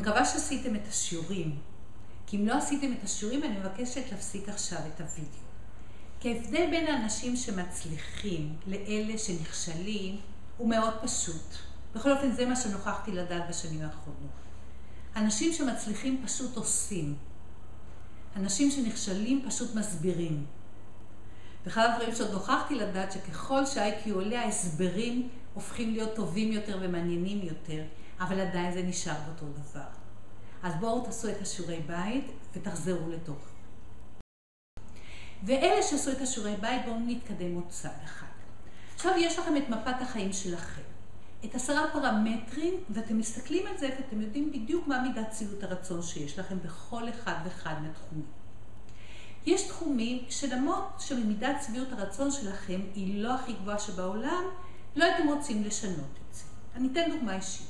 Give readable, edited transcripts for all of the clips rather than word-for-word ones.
מקווה שעשיתם את השיעורים, כי אם לא עשיתם את השיעורים אני מבקשת להפסיק עכשיו את הוידאו. כי ההבדל בין האנשים שמצליחים לאלה שנכשלים הוא מאוד פשוט. בכל אופן זה מה שנוכחתי לדעת בשנים האחרונות. אנשים שמצליחים פשוט עושים. אנשים שנכשלים פשוט מסבירים. ואחד הדברים שעוד נוכחתי לדעת שככל שה-IQ עולה, ההסברים הופכים להיות טובים יותר ומעניינים יותר, אבל עדיין זה נשאר באותו דבר. אז בואו תעשו את השיעורי בית ותחזרו לתוך. ואלה שעשו את השיעורי בית, בואו נתקדם עוד צעד אחד. עכשיו יש לכם את מפת החיים שלכם. את 10 פרמטרים, ואתם מסתכלים על זה ואתם יודעים בדיוק מה מידת שביעות הרצון שיש לכם בכל אחד ואחד מהתחומים. יש תחומים שלמרות שמידת שביעות הרצון שלכם היא לא הכי גבוהה שבעולם, לא הייתם רוצים לשנות את זה. אני אתן דוגמה אישית.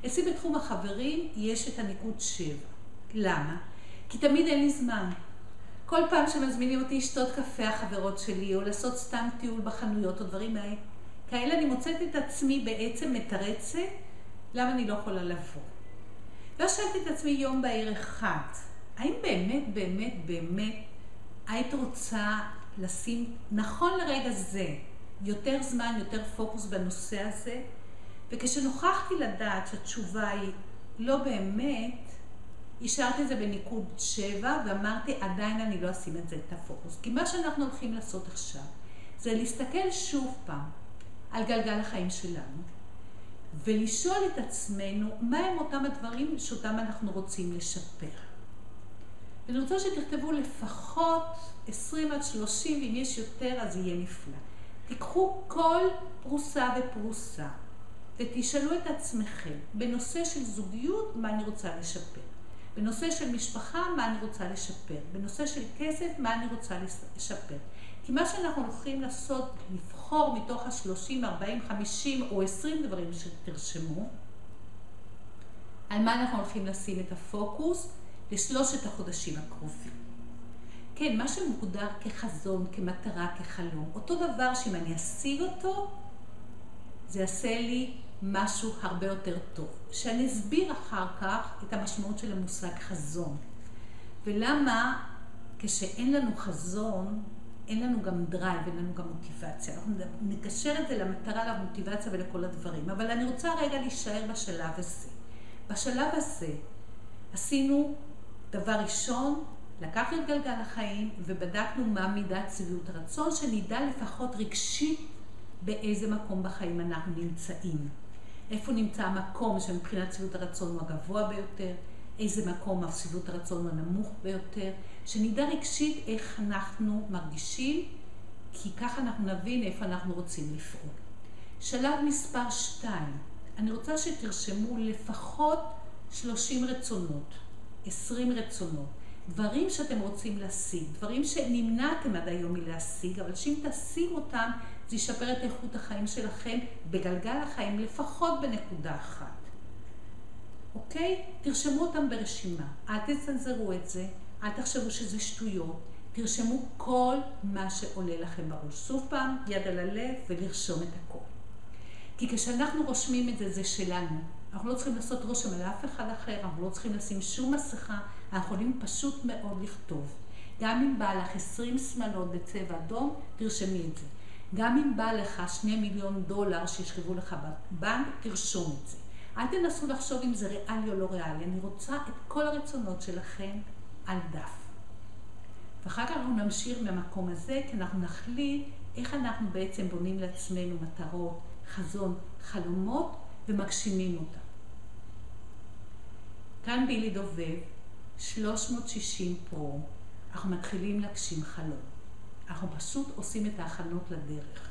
אצלי בתחום החברים יש את הניקוד 7. למה? כי תמיד אין לי זמן. כל פעם שמזמינים אותי לשתות קפה החברות שלי, או לעשות סתם טיול בחנויות או דברים כאלה, אני מוצאת את עצמי בעצם מתרצת למה אני לא יכולה לבוא. ואז שאלתי את עצמי יום בהיר אחד, האם באמת היית רוצה לשים נכון לרגע זה יותר זמן, יותר פוקוס בנושא הזה? וכשנוכחתי לדעת שהתשובה היא לא באמת, השארתי את זה בניקוד 7 ואמרתי עדיין אני לא אשים את זה את הפוקוס. כי מה שאנחנו הולכים לעשות עכשיו זה להסתכל שוב פעם על גלגל החיים שלנו ולשאול את עצמנו מה הם אותם הדברים שאותם אנחנו רוצים לשפר. ואני רוצה שתכתבו לפחות 20 עד 30, ואם יש יותר אז יהיה נפלא. תיקחו כל פרוסה ופרוסה ותשאלו את עצמכם בנושא של זוגיות מה אני רוצה לשפר, בנושא של משפחה מה אני רוצה לשפר, בנושא של כסף מה אני רוצה לשפר. כי מה שאנחנו הולכים לעשות, לבחור מתוך ה-30, 40, 50 או 20 דברים שתרשמו, על מה אנחנו הולכים לשים את הפוקוס לשלושת החודשים הקרובים. כן, מה שמוגדר כחזון, כמטרה, כחלום, אותו דבר שאם אני אשיג אותו, זה יעשה לי משהו הרבה יותר טוב. שאני אסביר אחר כך את המשמעות של המושג חזון. ולמה כשאין לנו חזון, אין לנו גם דרייב, אין לנו גם מוטיבציה. אנחנו נקשר את זה למטרה, למוטיבציה ולכל הדברים. אבל אני רוצה רגע להישאר בשלב הזה. בשלב הזה עשינו דבר ראשון, לקחנו את גלגל החיים ובדקנו מה מידת שביעות הרצון, שנדע לפחות רגשית באיזה מקום בחיים אנחנו נמצאים. איפה נמצא המקום שמבחינת שביעות הרצון הוא הגבוה ביותר, איזה מקום שביעות הרצון הוא הנמוך ביותר, שנדע רגשית איך אנחנו מרגישים, כי ככה אנחנו נבין איפה אנחנו רוצים לפעול. שלב מספר 2, אני רוצה שתרשמו לפחות 30 רצונות, 20 רצונות, דברים שאתם רוצים להשיג, דברים שנמנעתם עד היום מלהשיג, אבל שאם תשיג אותם, זה ישפר את איכות החיים שלכם בגלגל החיים, לפחות בנקודה אחת. אוקיי? תרשמו אותם ברשימה. אל תצנזרו את זה, אל תחשבו שזה שטויות. תרשמו כל מה שעולה לכם בראש. סוף פעם, יד על הלב ולרשום את הכל. כי כשאנחנו רושמים את זה, זה שלנו. אנחנו לא צריכים לעשות רושם על אף אחד אחר, אנחנו לא צריכים לשים שום מסכה, אנחנו יכולים פשוט מאוד לכתוב. גם אם בא לך 20 שמלות בצבע אדום, תרשמי את זה. גם אם בא לך 2 מיליון דולר שישכבו לך בבנק, תרשום את זה. אל תנסו לחשוב אם זה ריאלי או לא ריאלי. אני רוצה את כל הרצונות שלכם על דף. ואחר כך אנחנו נמשיך מהמקום הזה, כי אנחנו נחליט איך אנחנו בעצם בונים לעצמנו מטרות, חזון, חלומות ומגשימים אותם. כאן בילי דובב, 360 פרו, אנחנו מתחילים להגשים חלום. אנחנו פשוט עושים את ההכנות לדרך.